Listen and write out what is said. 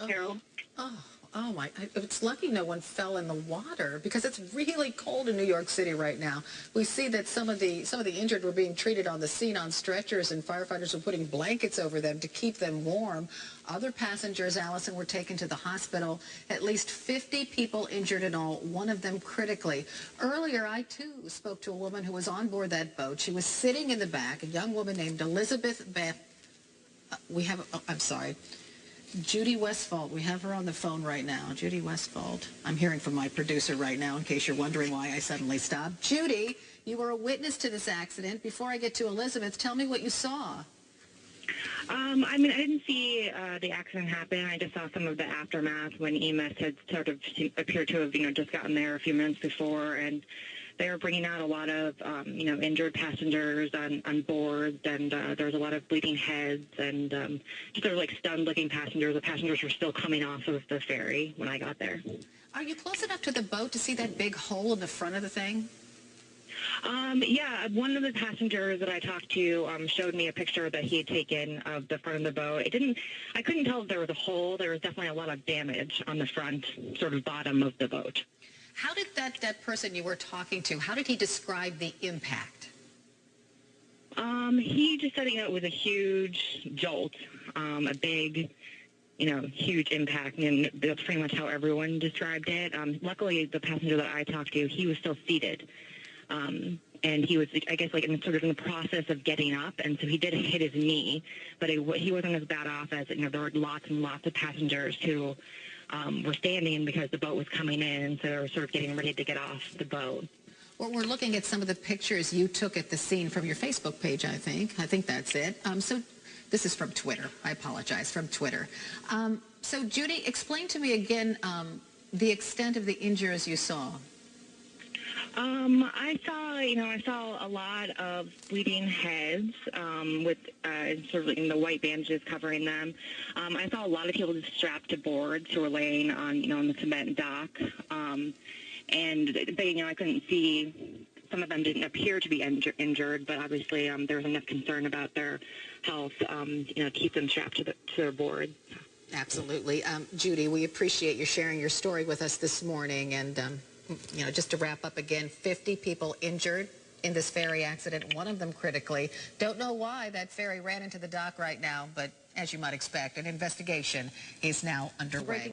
Carol. Oh my, it's lucky no one fell in the water because it's really cold in New York City right now. We see that some of the injured were being treated on the scene on stretchers, and firefighters were putting blankets over them to keep them warm. Other passengers, Allison, were taken to the hospital. At least 50 people injured in all, one of them critically. Earlier, I too spoke to a woman who was on board that boat. She was sitting in the back, a young woman named Elizabeth Beth. I'm sorry. Judy Westfald. We have her on the phone right now. Judy Westfald. I'm hearing from my producer right now in case you're wondering why I suddenly stopped. Judy, you were a witness to this accident. Before I get to Elizabeth, tell me what you saw. I mean, I didn't see the accident happen. I just saw some of the aftermath when EMS had sort of appeared to have, just gotten there a few minutes before, and they were bringing out a lot of, injured passengers on board, and there was a lot of bleeding heads and just sort of like stunned-looking passengers. The passengers were still coming off of the ferry when I got there. Are you close enough to the boat to see that big hole in the front of the thing? Yeah, one of the passengers that I talked to showed me a picture that he had taken of the front of the boat. I couldn't tell if there was a hole. There was definitely a lot of damage on the front, sort of bottom of the boat. How did that person you were talking to, how did he describe the impact? He just said, it was a huge jolt, a big, huge impact, and that's pretty much how everyone described it. Luckily, the passenger that I talked to, he was still seated. And he was, I guess, in the process of getting up, and so he did hit his knee, but he wasn't as bad off as, there were lots and lots of passengers who were standing because the boat was coming in, and so they were sort of getting ready to get off the boat. Well, we're looking at some of the pictures you took at the scene from your Facebook page, I think. I think that's it. So this is from Twitter. I apologize, from Twitter. So, Judy, explain to me again the extent of the injuries you saw. I saw a lot of bleeding heads with sort of the white bandages covering them. I saw a lot of people just strapped to boards who were laying on the cement dock. And I couldn't see. Some of them didn't appear to be injured, but obviously there was enough concern about their health, to keep them strapped to their board. Absolutely. Judy, we appreciate you sharing your story with us this morning. And, just to wrap up again, 50 people injured in this ferry accident, one of them critically. Don't know why that ferry ran into the dock right now, but as you might expect, an investigation is now underway.